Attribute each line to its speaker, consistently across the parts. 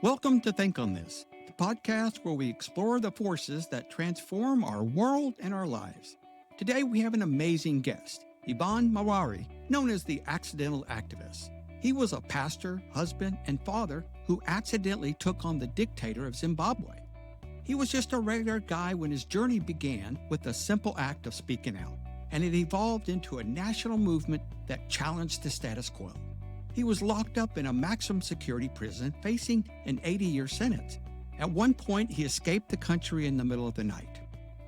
Speaker 1: Welcome to Think on This, the podcast where we explore the forces that transform our world and our lives. Today we have an amazing guest, Ivan Mawari, known as the Accidental Activist. He was a pastor, husband, and father who accidentally took on the dictator of Zimbabwe. He was just a regular guy when his journey began with the simple act of speaking out, and it evolved into a national movement that challenged the status quo. He was locked up in a maximum security prison facing an 80-year sentence. At one point, he escaped the country in the middle of the night.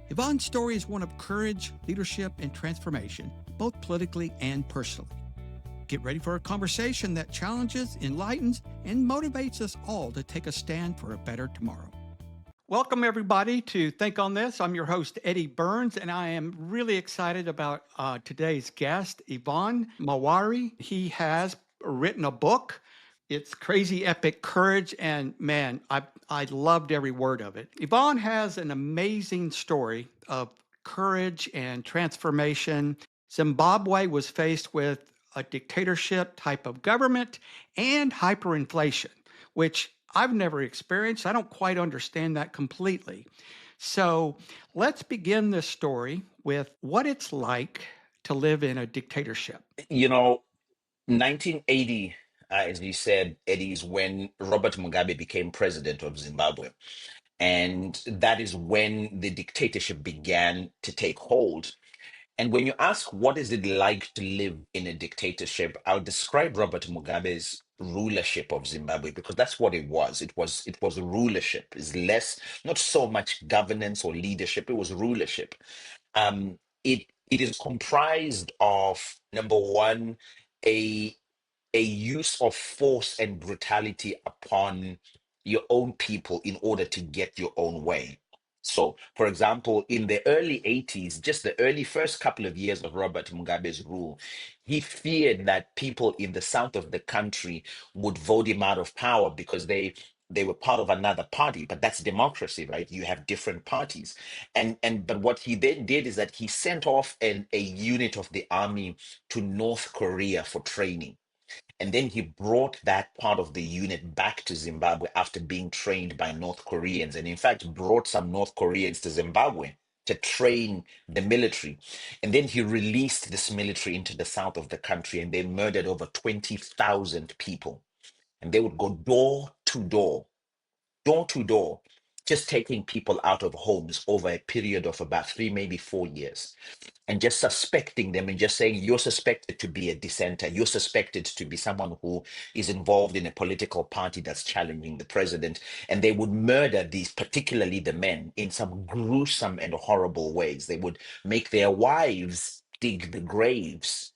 Speaker 1: Ivan's story is one of courage, leadership, and transformation, both politically and personally. Get ready for a conversation that challenges, enlightens, and motivates us all to take a stand for a better tomorrow. Welcome, everybody, to Think on This. I'm your host, Eddie Burns, and I am really excited about today's guest, Ivan Mawari. He has written a book. It's Crazy Epic Courage, and man, I loved every word of it. Ivan has an amazing story of courage and transformation. Zimbabwe was faced with a dictatorship type of government and hyperinflation, which I've never experienced. I don't quite understand that completely. So let's begin this story with what it's like to live in a dictatorship.
Speaker 2: 1980, as you said, Eddie, is when Robert Mugabe became president of Zimbabwe. And that is when the dictatorship began to take hold. And when you ask what is it like to live in a dictatorship, I'll describe Robert Mugabe's rulership of Zimbabwe because that's what it was. It was rulership. It's less, not so much governance or leadership. It was rulership. It is comprised of number one, a a use of force and brutality upon your own people in order to get your own way. So, for example, in the early 80s, just the early first couple of years of Robert Mugabe's rule, he feared that people in the south of the country would vote him out of power because they were part of another party. But that's democracy, right? You have different parties. But what he then did is that he sent off a unit of the army to North Korea for training. And then he brought that part of the unit back to Zimbabwe after being trained by North Koreans, and in fact, brought some North Koreans to Zimbabwe to train the military. And then he released this military into the south of the country, and they murdered over 20,000 people. And they would go door to door, just taking people out of homes over a period of about 3, maybe 4 years, and just suspecting them and just saying, you're suspected to be a dissenter. You're suspected to be someone who is involved in a political party that's challenging the president. And they would murder these, particularly the men, in some gruesome and horrible ways. They would make their wives dig the graves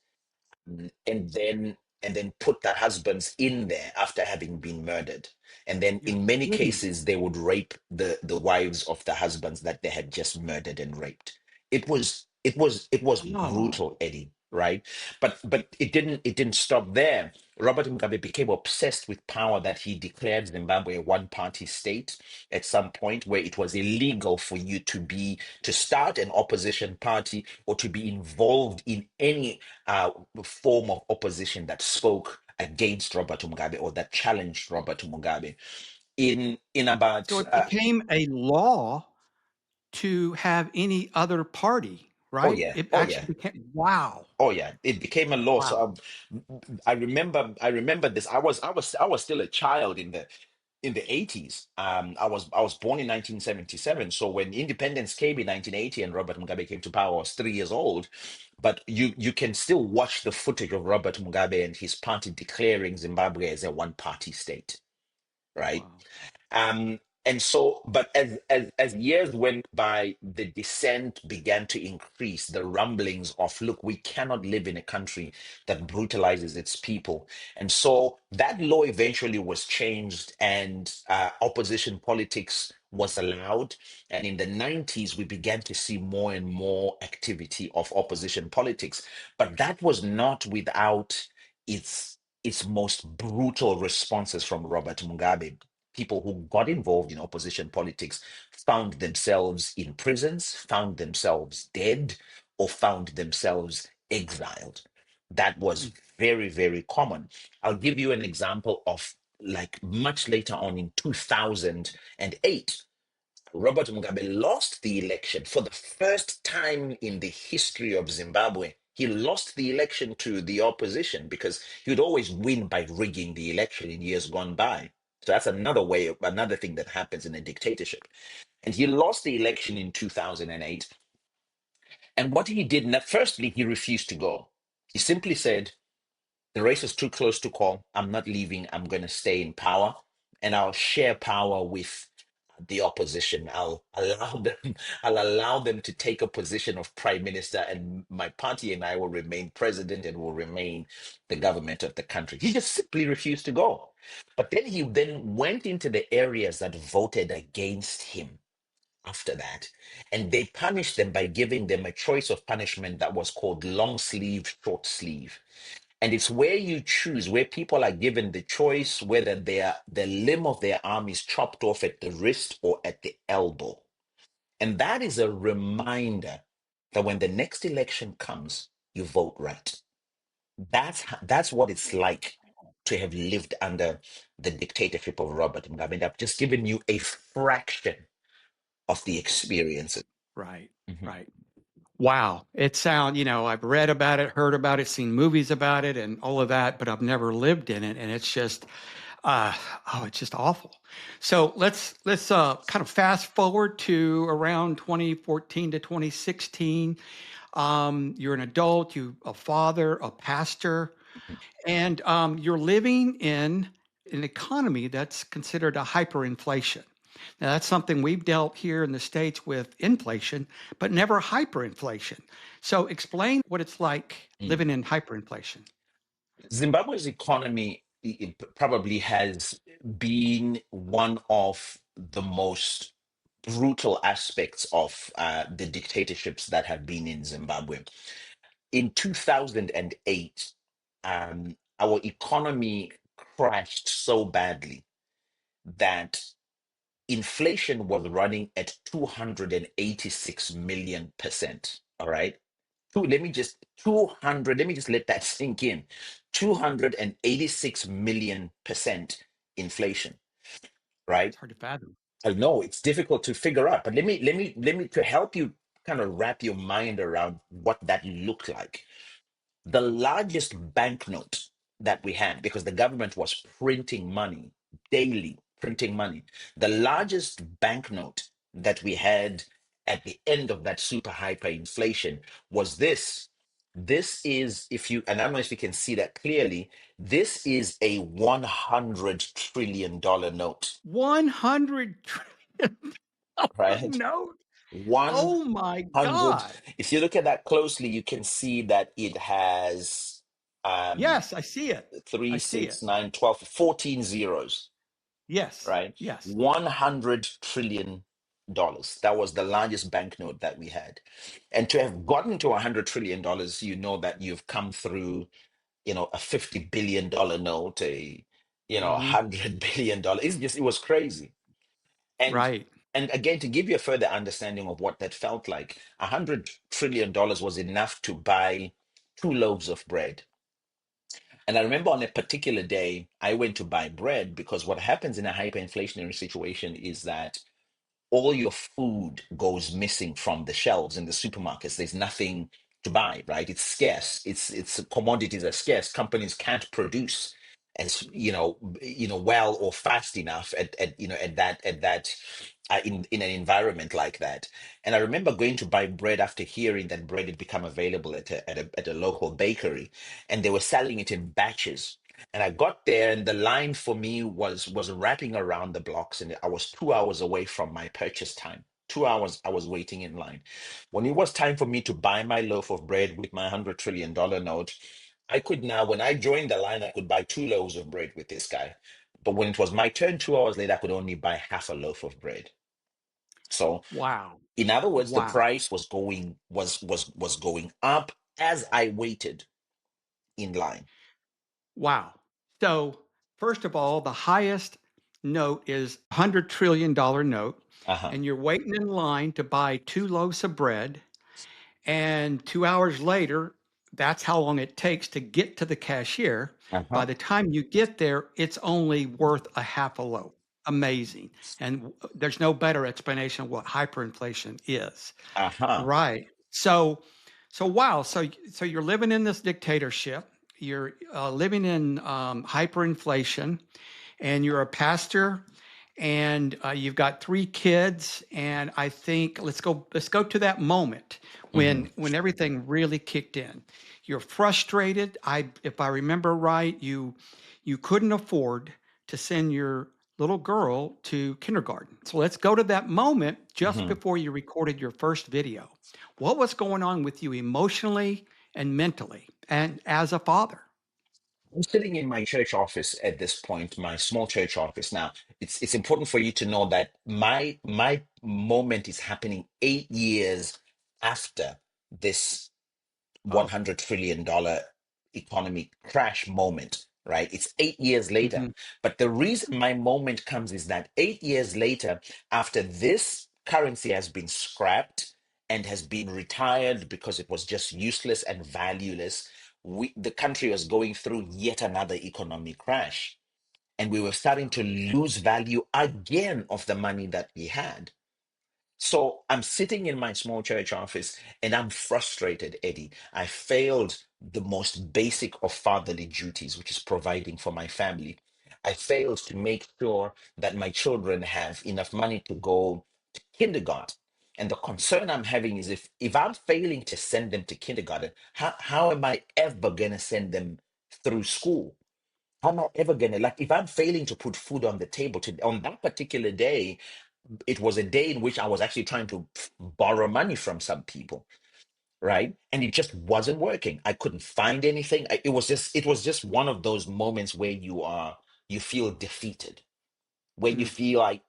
Speaker 2: and then put their husbands in there after having been murdered. And then
Speaker 1: You're
Speaker 2: in many
Speaker 1: kidding.
Speaker 2: cases they would rape the wives of the husbands that they had just murdered and raped. It was
Speaker 1: Oh,
Speaker 2: brutal, Eddie, right? But it didn't stop there. Robert Mugabe became obsessed with power, that he declared Zimbabwe a one-party state at some point, where it was illegal for you to start an opposition party or to be involved in any form of opposition that spoke against Robert Mugabe or that challenged Robert Mugabe. In
Speaker 1: so
Speaker 2: about
Speaker 1: it became a law to have any other party,
Speaker 2: oh
Speaker 1: right?
Speaker 2: yeah,
Speaker 1: It
Speaker 2: oh
Speaker 1: actually
Speaker 2: yeah.
Speaker 1: became, wow,
Speaker 2: Oh yeah, it became a law. So
Speaker 1: wow.
Speaker 2: I remember this. I was still a child in the 80s. I was born in 1977. So when independence came in 1980 and Robert Mugabe came to power, I was 3 years old. But you can still watch the footage of Robert Mugabe and his party declaring Zimbabwe as a one-party state, right?
Speaker 1: Wow.
Speaker 2: And so, but as years went by, the dissent began to increase, the rumblings of, look, we cannot live in a country that brutalizes its people. And so that law eventually was changed, and opposition politics was allowed. And in the 90s, we began to see more and more activity of opposition politics. But that was not without its most brutal responses from Robert Mugabe. People who got involved in opposition politics found themselves in prisons, found themselves dead, or found themselves exiled. That was
Speaker 1: Mm.
Speaker 2: very, very common. I'll give you an example of like much later on in 2008, Robert Mugabe lost the election for the first time in the history of Zimbabwe. He lost the election to the opposition because he would always win by rigging the election in years gone by. So that's another way, another thing that happens in a dictatorship. And he lost the election in 2008. And what he did, firstly, he refused to go. He simply said, the race is too close to call. I'm not leaving. I'm going to stay in power and I'll share power with the opposition. I'll allow them, I'll allow them to take a position of prime minister, and my party and I will remain president and will remain the government of the country. He just simply refused to go. But then he then went into the areas that voted against him after that, and they punished them by giving them a choice of punishment that was called long sleeve, short sleeve. And it's where you choose, where people are given the choice whether the limb of their arm is chopped off at the wrist or at the elbow. And that is a reminder that when the next election comes, you vote right. That's what it's like to have lived under the dictatorship of Robert Mugabe. I've just given you a fraction of the experiences.
Speaker 1: Right.
Speaker 2: Mhm.
Speaker 1: Right. Wow. It sounds, I've read about it, heard about it, seen movies about it and all of that, but I've never lived in it. And it's just, uh, it's just awful. So let's kind of fast forward to around 2014 to 2016. You're an adult, you a father, a pastor, and you're living in an economy that's considered a hyperinflation. Now, that's something we've dealt here in the States with inflation, but never hyperinflation. So, explain what it's like
Speaker 2: Mm.
Speaker 1: living in hyperinflation.
Speaker 2: Zimbabwe's economy probably has been one of the most brutal aspects of the dictatorships that have been in Zimbabwe. In 2008, our economy crashed so badly that inflation was running at 286 million%. All right. Let me just let that sink in. 286 million% inflation,
Speaker 1: It's
Speaker 2: right?
Speaker 1: hard to fathom.
Speaker 2: I know it's difficult to figure out, but let me to help you kind of wrap your mind around what that looked like. The largest banknote that we had, because the government was printing money daily, printing money. The largest banknote that we had at the end of that super hyperinflation was this. This is, if you, and I don't know if you can see that clearly, this is a $100 trillion note,
Speaker 1: 100 trillion
Speaker 2: right?
Speaker 1: note.
Speaker 2: One
Speaker 1: Oh my
Speaker 2: hundred.
Speaker 1: God.
Speaker 2: If you look at that closely, you can see that it has um
Speaker 1: Yes, I see it. I
Speaker 2: 3,
Speaker 1: see
Speaker 2: 6,
Speaker 1: it.
Speaker 2: 9, 12, 14 zeros,
Speaker 1: Yes.
Speaker 2: right?
Speaker 1: Yes.
Speaker 2: $100 trillion. That was the largest banknote that we had. And to have gotten to $100 trillion, you know that you've come through, a $50 billion note, a
Speaker 1: Hmm.
Speaker 2: $100 billion. It was crazy. And
Speaker 1: Right.
Speaker 2: and again, to give you a further understanding of what that felt like, $100 trillion was enough to buy 2 loaves of bread. And I remember on a particular day, I went to buy bread because what happens in a hyperinflationary situation is that all your food goes missing from the shelves in the supermarkets. There's nothing to buy, right? It's scarce. It's commodities are scarce. Companies can't produce as well or fast enough in an environment like that. And I remember going to buy bread after hearing that bread had become available at a local bakery, and they were selling it in batches. And I got there, and the line for me was wrapping around the blocks, and I was 2 hours away from my purchase time. 2 hours I was waiting in line. When it was time for me to buy my loaf of bread with my $100 trillion note, I could now, when I joined the line, I could buy 2 loaves of bread with this guy. But when it was my turn 2 hours later, I could only buy half a loaf of bread. So,
Speaker 1: Wow.
Speaker 2: in other words, the
Speaker 1: Wow.
Speaker 2: price was going up as I waited in line.
Speaker 1: Wow. So, first of all, the highest note is $100 trillion note,
Speaker 2: Uh-huh.
Speaker 1: and you're waiting in line to buy 2 loaves of bread. And 2 hours later, that's how long it takes to get to the cashier. By
Speaker 2: Uh-huh.
Speaker 1: the time you get there, it's only worth a half a loaf. Amazing. And there's no better explanation of what hyperinflation is.
Speaker 2: Uh-huh.
Speaker 1: Right. So wow. So you're living in this dictatorship. You're living in hyperinflation, and you're a pastor, and you've got three kids. And I think let's go to that moment
Speaker 2: Hmm.
Speaker 1: when everything really kicked in. You're frustrated. If I remember right, you couldn't afford to send your little girl to kindergarten. So let's go to that moment just
Speaker 2: Hmm.
Speaker 1: before you recorded your first video. What was going on with you emotionally and mentally, and as a father?
Speaker 2: I'm sitting in my church office at this point, my small church office. Now, it's important for you to know that my moment is happening 8 years after this
Speaker 1: Oh,
Speaker 2: $100 trillion economy crash moment, right? It's 8 years later.
Speaker 1: hmm.
Speaker 2: But the reason my moment comes is that 8 years later, after this currency has been scrapped and has been retired because it was just useless and valueless, the country was going through yet another economic crash. And we were starting to lose value again of the money that we had. So I'm sitting in my small church office and I'm frustrated, Eddie. I failed the most basic of fatherly duties, which is providing for my family. I failed to make sure that my children have enough money to go to kindergarten. And the concern I'm having is if I'm failing to send them to kindergarten, how am I ever going to send them through school? How am I ever going to, like, if I'm failing to put food on the table on that particular day, it was a day in which I was actually trying to borrow money from some people, right? And it just wasn't working. I couldn't find anything. It was just one of those moments where you feel defeated, where you
Speaker 1: Mm,
Speaker 2: feel like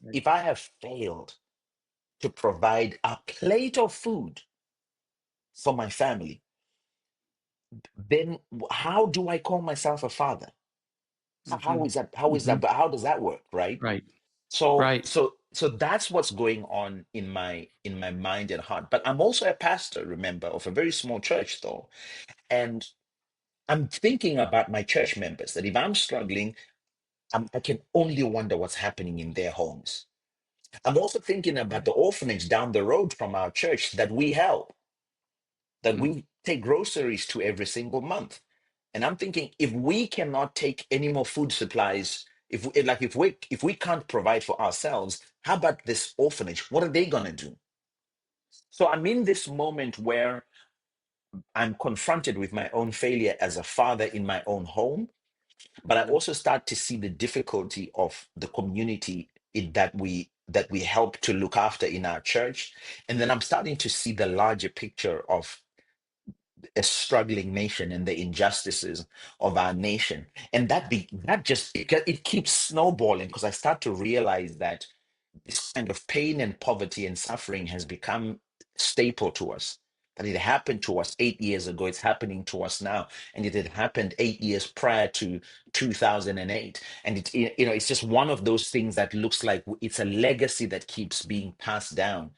Speaker 1: right.
Speaker 2: if I have failed to provide a plate of food for my family, then how do I call myself a father? How
Speaker 1: Hmm.
Speaker 2: is that? How is
Speaker 1: Hmm.
Speaker 2: that? But how does that work, right?
Speaker 1: Right.
Speaker 2: So
Speaker 1: Right.
Speaker 2: so so that's what's going on in my mind and heart. But I'm also a pastor, remember, of a very small church though. And I'm thinking about my church members that if I'm struggling, I can only wonder what's happening in their homes. I'm also thinking about
Speaker 1: Right.
Speaker 2: the orphanage down the road from our church that we help, that
Speaker 1: Mm,
Speaker 2: we take groceries to every single month. And I'm thinking if we cannot take any more food supplies, if we can't provide for ourselves, how about this orphanage? What are they gonna do? So I'm in this moment where I'm confronted with my own failure as a father in my own home, but I
Speaker 1: mhm.
Speaker 2: also start to see the difficulty of the community that we help to look after in our church. And then I'm starting to see the larger picture of a struggling nation and the injustices of our nation. And it keeps snowballing because I start to realize that this kind of pain and poverty and suffering has become staple to us. That it happened to us 8 years ago, it's happening to us now, and it had happened 8 years prior to 2008. And it's just one of those things that looks like it's a legacy that keeps being passed down.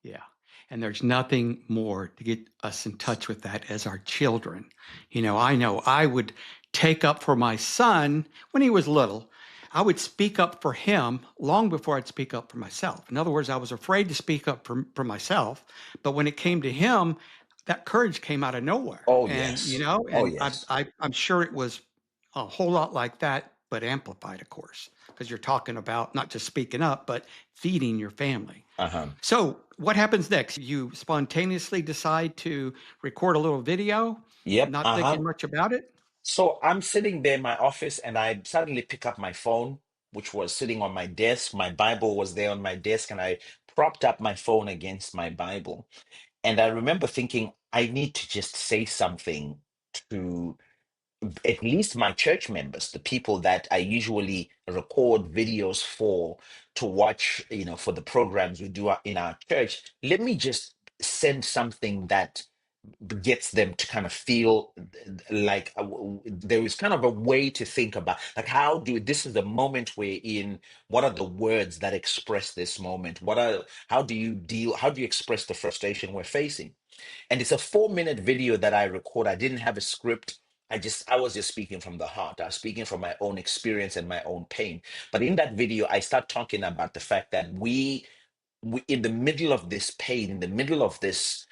Speaker 1: Yeah. And there's nothing more to get us in touch with that as our children. I know I would take up for my son when he was little. I would speak up for him long before I'd speak up for myself. In other words, I was afraid to speak up for myself. But when it came to him, that courage came out of nowhere.
Speaker 2: Oh
Speaker 1: And,
Speaker 2: yes. Oh
Speaker 1: and
Speaker 2: yes.
Speaker 1: I'm sure it was a whole lot like that, but amplified, of course, because you're talking about not just speaking up, but feeding your family.
Speaker 2: Uh-huh.
Speaker 1: So, what happens next? You spontaneously decide to record a little video,
Speaker 2: Yep.
Speaker 1: not
Speaker 2: Uh-huh.
Speaker 1: thinking much about it?
Speaker 2: So I'm sitting there in my office and I suddenly pick up my phone, which was sitting on my desk. My Bible was there on my desk, and I propped up my phone against my Bible. And I remember thinking, I need to just say something to at least my church members, the people that I usually record videos for to watch, for the programs we do in our church. Let me just send something that gets them to kind of feel like there is kind of a way to think about, like, how do this is the moment we're in, what are the words that express this moment, how do you express the frustration we're facing. And it's a 4-minute video that I record. I didn't have a script. I was just speaking from the heart. I was speaking from my own experience and my own pain. But in that video, I start talking about the fact that we in the middle of this pain, in the middle of this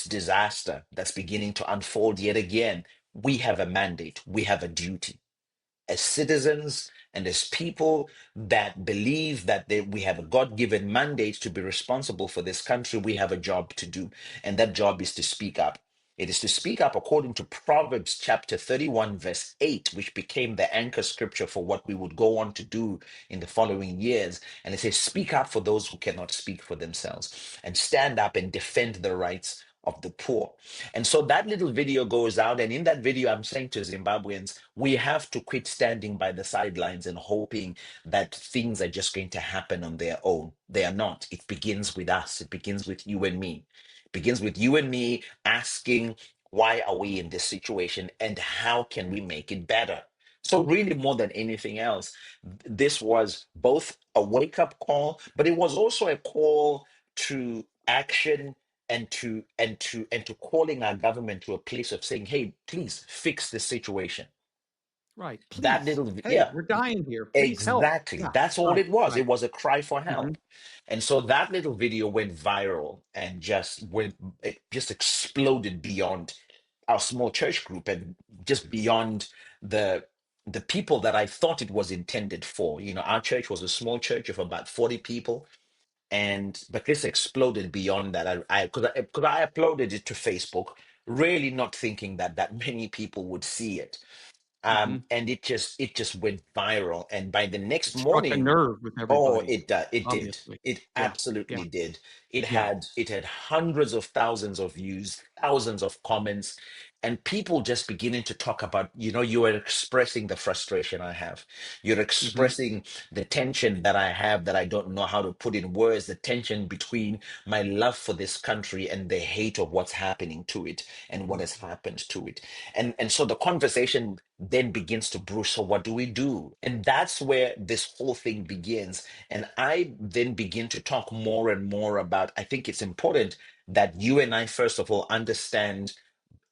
Speaker 2: disaster that's beginning to unfold yet again, we have a mandate, we have a duty as citizens and as people that believe that we have a God-given mandate to be responsible for this country. We have a job to do, and that job is to speak up. It is to speak up according to Proverbs chapter 31, verse 8, which became the anchor scripture for what we would go on to do in the following years. And it says, speak up for those who cannot speak for themselves, and stand up and defend the rights of the poor. And so that little video goes out. And in that video, I'm saying to Zimbabweans, we have to quit standing by the sidelines and hoping that things are just going to happen on their own. They are not. It begins with us, it begins with you and me. It begins with you and me asking, why are we in this situation and how can we make it better? So, really, more than anything else, this was both a wake up call, but it was also a call to action and to calling our government to a place of saying, hey, please fix the situation.
Speaker 1: Right.
Speaker 2: That
Speaker 1: Please.
Speaker 2: little,
Speaker 1: Hey,
Speaker 2: yeah,
Speaker 1: we're dying here. Please help.
Speaker 2: exactly.
Speaker 1: Yeah.
Speaker 2: That's all
Speaker 1: Right.
Speaker 2: it was.
Speaker 1: Right.
Speaker 2: It was a cry for
Speaker 1: Hmm.
Speaker 2: help. And so that little video went viral and it just exploded beyond our small church group and just beyond the the people that I thought it was intended for. You know, our church was a small church of about 40 people, and but this exploded beyond that. I uploaded it to Facebook, really not thinking that that many people would see it.
Speaker 1: Hmm.
Speaker 2: And it just went viral, and by the next
Speaker 1: It struck a
Speaker 2: morning,
Speaker 1: nerve with
Speaker 2: oh,
Speaker 1: everybody,
Speaker 2: it did.
Speaker 1: obviously.
Speaker 2: It
Speaker 1: Yeah. Yeah.
Speaker 2: absolutely did.
Speaker 1: Yeah.
Speaker 2: It had hundreds of thousands of views, thousands of comments, and people just beginning to talk about, you are expressing the frustration I have. You're
Speaker 1: Hmm.
Speaker 2: expressing the tension that I have that I don't know how to put in words, the tension between my love for this country and the hate of what's happening to it and what has happened to it. And so the conversation then begins to brew. So what do we do? And that's where this whole thing begins. And I then begin to talk more and more about, I think it's important that you and I, first of all, understand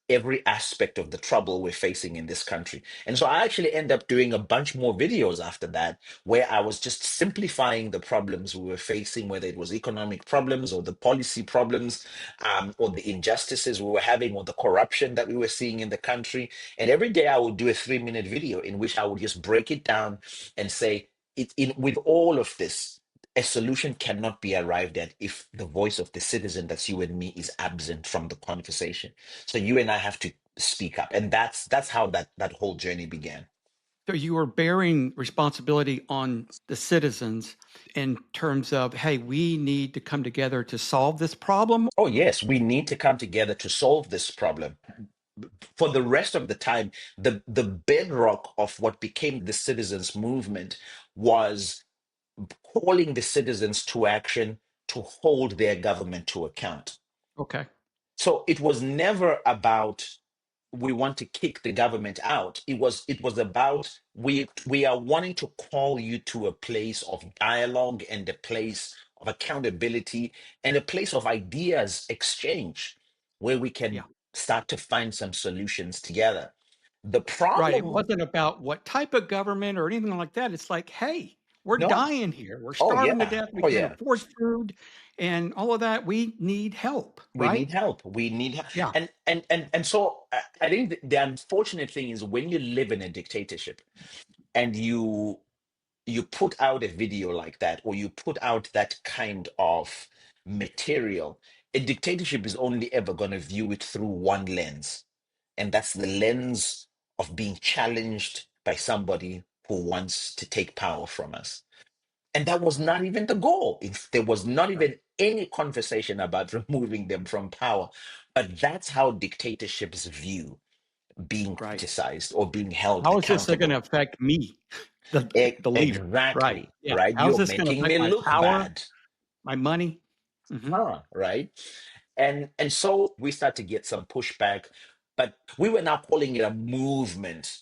Speaker 2: every aspect of the trouble we're facing in this country. And so I actually end up doing a bunch more videos after that, where I was just simplifying the problems we were facing, whether it was economic problems or the policy problems, or the injustices we were having, or the corruption that we were seeing in the country. And every day I would do a 3-minute video in which I would just break it down and say, with all of this, a solution cannot be arrived at if the voice of the citizen, that's you and me, is absent from the conversation. So you and I have to speak up, and that's how that whole journey began.
Speaker 1: So you are bearing responsibility on the citizens in terms of, hey, we need to come together to solve this problem.
Speaker 2: Oh yes, we need to come together to solve this problem. For the rest of the time, the bedrock of what became the citizens movement was calling the citizens to action to hold their government to account.
Speaker 1: Okay.
Speaker 2: So it was never about we want to kick the government out. It was about we are wanting to call you to a place of dialogue and a place of accountability and a place of ideas exchange where we
Speaker 1: Yeah.
Speaker 2: can start to find some solutions together. The
Speaker 1: Right. It
Speaker 2: problem,
Speaker 1: wasn't about what type of government or anything like that. It's like, hey, we're
Speaker 2: no,
Speaker 1: dying here. We're
Speaker 2: oh
Speaker 1: starving to
Speaker 2: yeah,
Speaker 1: death. We
Speaker 2: oh
Speaker 1: can't
Speaker 2: yeah,
Speaker 1: afford food and all of that. We need help,
Speaker 2: we need
Speaker 1: right?
Speaker 2: help. We need help.
Speaker 1: Yeah.
Speaker 2: And so I think the unfortunate thing is when you live in a dictatorship and you put out a video like that, or you put out that kind of material, a dictatorship is only ever going to view it through one lens, and that's the lens of being challenged by somebody who wants to take power from us. And that was not even the goal. There was not
Speaker 1: Right.
Speaker 2: even any conversation about removing them from power. But that's how dictatorships view being
Speaker 1: Right.
Speaker 2: criticized or being held
Speaker 1: How is this going to
Speaker 2: accountable.
Speaker 1: affect me, the the leader? Right.
Speaker 2: Exactly,
Speaker 1: Yeah.
Speaker 2: right?
Speaker 1: How is
Speaker 2: You're
Speaker 1: this going to
Speaker 2: making
Speaker 1: affect
Speaker 2: me
Speaker 1: my
Speaker 2: look
Speaker 1: power,
Speaker 2: bad,
Speaker 1: my money? Hmm.
Speaker 2: huh? Right? And so we start to get some pushback, but we were now calling it a movement.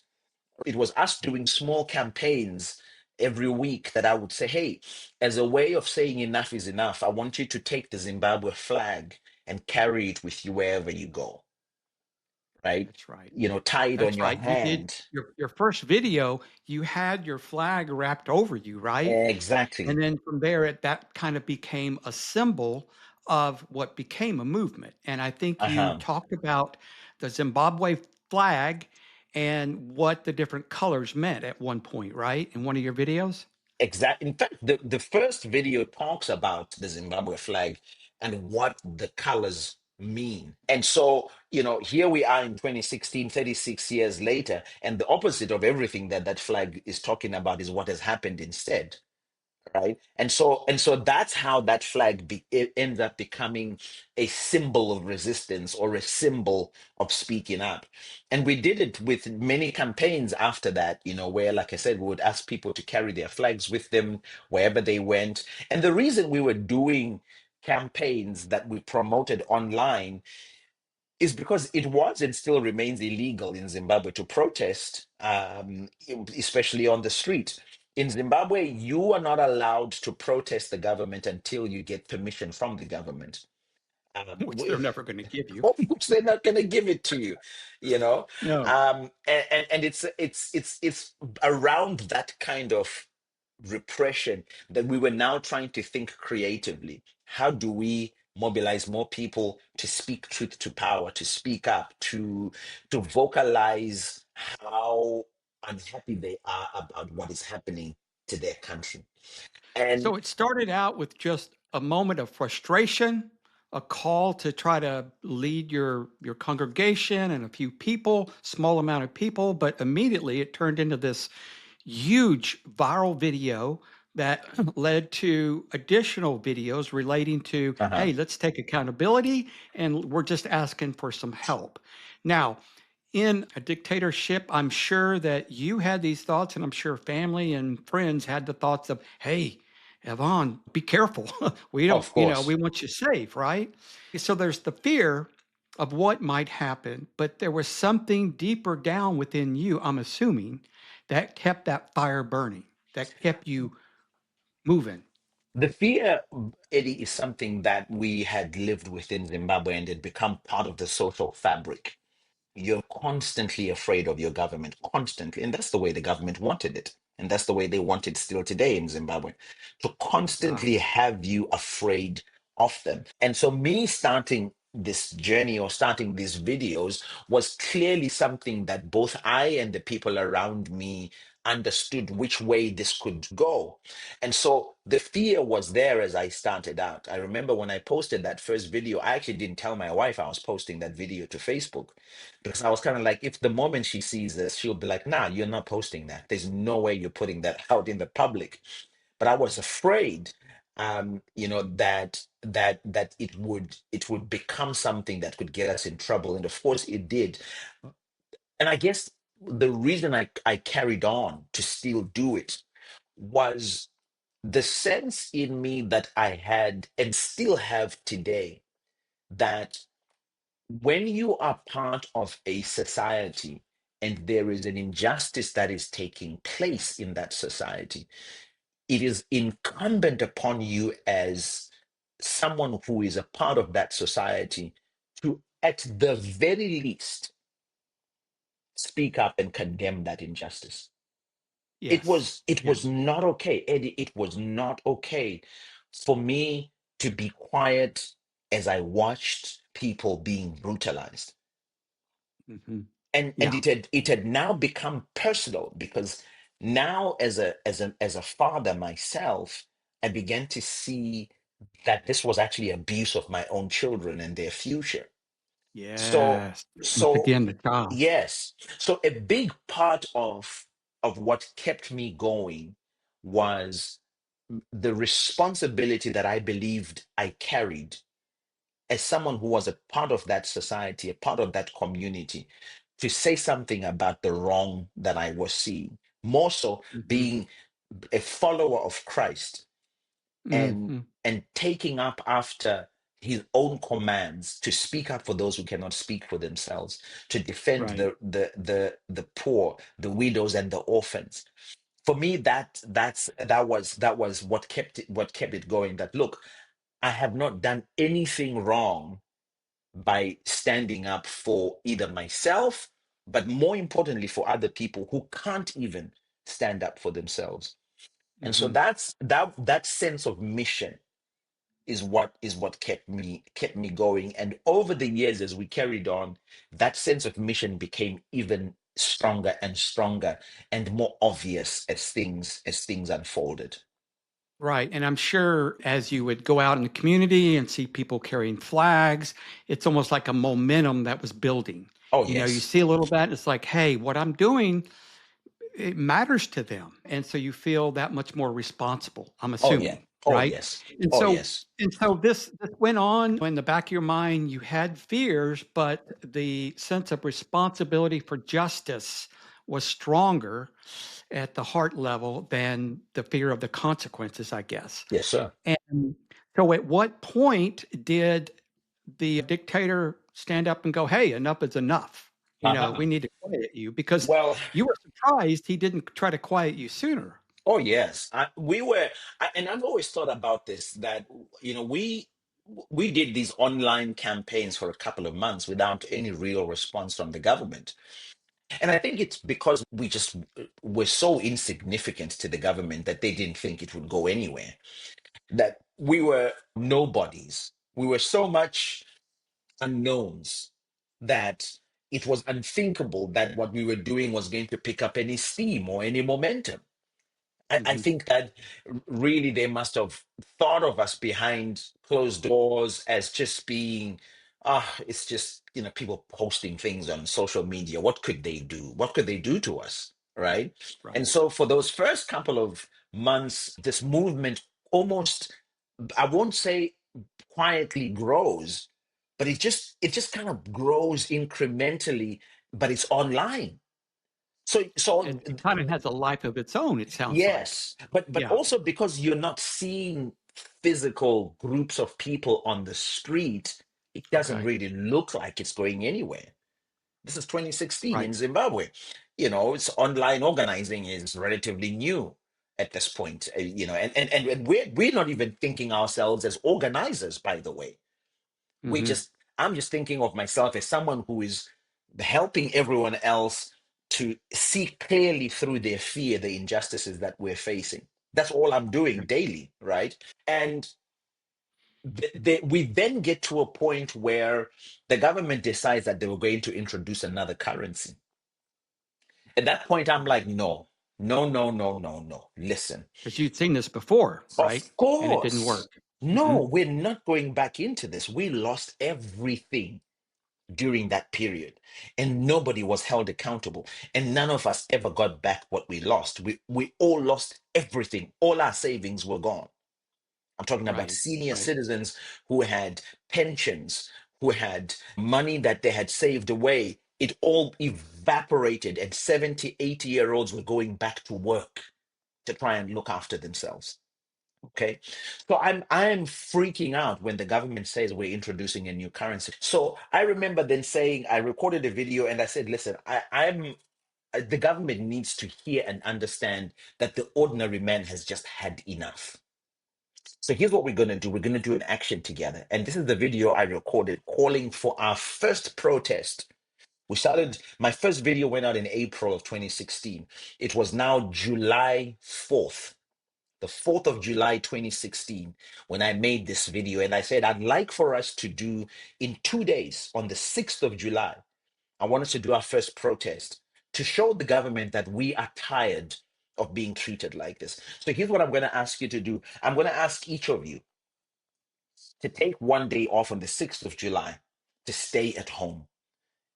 Speaker 2: It was us doing small campaigns every week that I would say, hey, as a way of saying enough is enough, I want you to take the Zimbabwe flag and carry it with you wherever you go, right?
Speaker 1: That's right.
Speaker 2: Tie it on
Speaker 1: That's
Speaker 2: your
Speaker 1: right. You did
Speaker 2: hand.
Speaker 1: your first video, you had your flag wrapped over you, right?
Speaker 2: Exactly.
Speaker 1: And then from there, that kind of became a symbol of what became a movement. And I think you
Speaker 2: Uh-huh.
Speaker 1: talked about the Zimbabwe flag and what the different colors meant at one point, right? In one of your videos?
Speaker 2: Exactly. In fact, the first video talks about the Zimbabwe flag and what the colors mean. And so, here we are in 2016, 36 years later, and the opposite of everything that that flag is talking about is what has happened instead, right? And so that's how that flag it ends up becoming a symbol of resistance or a symbol of speaking up. And we did it with many campaigns after that, where, like I said, we would ask people to carry their flags with them wherever they went. And the reason we were doing campaigns that we promoted online is because it was and still remains illegal in Zimbabwe to protest, especially on the street. In Zimbabwe, you are not allowed to protest the government until you get permission from the government.
Speaker 1: Which they're never going to give you.
Speaker 2: Of course, they're not going to give it to you, you know.
Speaker 1: No.
Speaker 2: And it's around that kind of repression that we were now trying to think creatively. How do we mobilize more people to speak truth to power, to speak up, to vocalize how unhappy they are about what is happening to their country? And
Speaker 1: So it started out with just a moment of frustration, a call to try to lead your congregation and a few people, small amount of people, but immediately it turned into this huge viral video that led to additional videos relating to,
Speaker 2: uh-huh.
Speaker 1: hey, let's take accountability and we're just asking for some help. Now, in a dictatorship, I'm sure that you had these thoughts, and I'm sure family and friends had the thoughts of, hey, Yvonne, be careful. We don't,
Speaker 2: Of
Speaker 1: we
Speaker 2: course.
Speaker 1: want you safe, right? So there's the fear of what might happen, but there was something deeper down within you, I'm assuming, that kept that fire burning, that kept you moving.
Speaker 2: The fear, Eddie, is something that we had lived within Zimbabwe and had become part of the social fabric. You're constantly afraid of your government, constantly. And that's the way the government wanted it. And that's the way they want it still today in Zimbabwe, to
Speaker 1: Ah,
Speaker 2: constantly have you afraid of them. And so, me starting this journey or starting these videos was clearly something that both I and the people around me understood which way this could go. And so the fear was there as I started out. I remember when I posted that first video, I actually didn't tell my wife I was posting that video to Facebook, because I was kind of like, if the moment she sees this, she'll be like, nah, you're not posting that. There's no way you're putting that out in the public. But I was afraid, that it would become something that could get us in trouble. And of course it did. And I guess the reason I carried on to still do it was the sense in me that I had and still have today, that when you are part of a society and there is an injustice that is taking place in that society, it is incumbent upon you as someone who is a part of that society to, at the very least, speak up and condemn that injustice. it
Speaker 1: yes.
Speaker 2: was it
Speaker 1: Yeah.
Speaker 2: was not okay, Eddie. It was not okay for me to be quiet as I watched people being brutalized.
Speaker 1: Hmm.
Speaker 2: And
Speaker 1: Yeah.
Speaker 2: it had now become personal, because now, as a father myself, I began to see that this was actually abuse of my own children and their future. So
Speaker 1: Yes.
Speaker 2: so
Speaker 1: Again, the child.
Speaker 2: yes. So a big part of what kept me going was the responsibility that I believed I carried as someone who was a part of that society, a part of that community, to say something about the wrong that I was seeing. More so,
Speaker 1: Hmm.
Speaker 2: being a follower of Christ, and
Speaker 1: Hmm.
Speaker 2: taking up after his own commands to speak up for those who cannot speak for themselves, to defend
Speaker 1: Right.
Speaker 2: the poor, the widows, and the orphans. For me, that was what kept it going. That look, I have not done anything wrong by standing up for either myself, but more importantly, for other people who can't even stand up for themselves. And so
Speaker 1: Hmm.
Speaker 2: that sense of mission is what kept me going. And over the years, as we carried on, that sense of mission became even stronger and stronger and more obvious as things unfolded.
Speaker 1: Right. And I'm sure as you would go out in the community and see people carrying flags, it's almost like a momentum that was building.
Speaker 2: Oh
Speaker 1: You
Speaker 2: yes.
Speaker 1: see a little bit, it's like, hey, what I'm doing, it matters to them. And so you feel that much more responsible, I'm
Speaker 2: Oh yeah.
Speaker 1: assuming,
Speaker 2: Oh
Speaker 1: right?
Speaker 2: yes.
Speaker 1: And
Speaker 2: Oh
Speaker 1: so
Speaker 2: yes.
Speaker 1: and so this went on in the back of your mind, you had fears, but the sense of responsibility for justice was stronger at the heart level than the fear of the consequences, I guess.
Speaker 2: Yes, sir.
Speaker 1: And so at what point did the dictator stand up and go, "Hey, enough is enough. We
Speaker 2: Uh-huh.
Speaker 1: need to quiet you," because
Speaker 2: Well,
Speaker 1: you were surprised he didn't try to quiet you sooner.
Speaker 2: oh yes, and I've always thought about this, that we did these online campaigns for a couple of months without any real response from the government, and I think it's because we just were so insignificant to the government that they didn't think it would go anywhere. That we were nobodies. We were so much unknowns that it was unthinkable that what we were doing was going to pick up any steam or any momentum. I
Speaker 1: Mhm.
Speaker 2: think that really they must have thought of us behind closed doors as just being, it's just, people posting things on social media. What could they do? What could they do to us? Right. And
Speaker 1: Right.
Speaker 2: so for those first couple of months, this movement almost, I won't say quietly grows, but it just kind of grows incrementally, but it's online. So
Speaker 1: It kind of has a life of its own, it sounds like.
Speaker 2: yes, but
Speaker 1: Yeah.
Speaker 2: also because you're not seeing physical groups of people on the street, it doesn't
Speaker 1: Okay.
Speaker 2: really look like it's going anywhere. This is 2016
Speaker 1: Right.
Speaker 2: in Zimbabwe. It's online organizing is relatively new at this point. And we're not even thinking ourselves as organizers, by the way. we
Speaker 1: Hmm.
Speaker 2: just I'm just thinking of myself as someone who is helping everyone else to see clearly through their fear the injustices that we're facing. That's all I'm doing daily, right? And we then get to a point where the government decides that they were going to introduce another currency. At that point I'm like, no, no, no, no, no, no, listen.
Speaker 1: Because you'd seen this before, right?
Speaker 2: Of
Speaker 1: And it didn't
Speaker 2: course,
Speaker 1: work. Hmm.
Speaker 2: no, we're not going back into this. We lost everything during that period, and nobody was held accountable, and none of us ever got back what we lost. We all lost everything. All our savings were gone. I'm talking about
Speaker 1: Right.
Speaker 2: senior
Speaker 1: Right.
Speaker 2: citizens who had pensions, who had money that they had saved away. It all evaporated, and 70, 80 year olds were going back to work to try and look after themselves. Okay. So I'm freaking out when the government says we're introducing a new currency. So I remember then saying, I recorded a video and I said, listen, the government needs to hear and understand that the ordinary man has just had enough. So here's what we're going to do. We're going to do an action together. And this is the video I recorded calling for our first protest. My first video went out in April of 2016. It was now July 4th, the 4th of July 2016, when I made this video. And I said, I'd like for us to do in 2 days, on the 6th of July, I want us to do our first protest to show the government that we are tired of being treated like this. So here's what I'm going to ask you to do. I'm going to ask each of you to take one day off on the 6th of July to stay at home.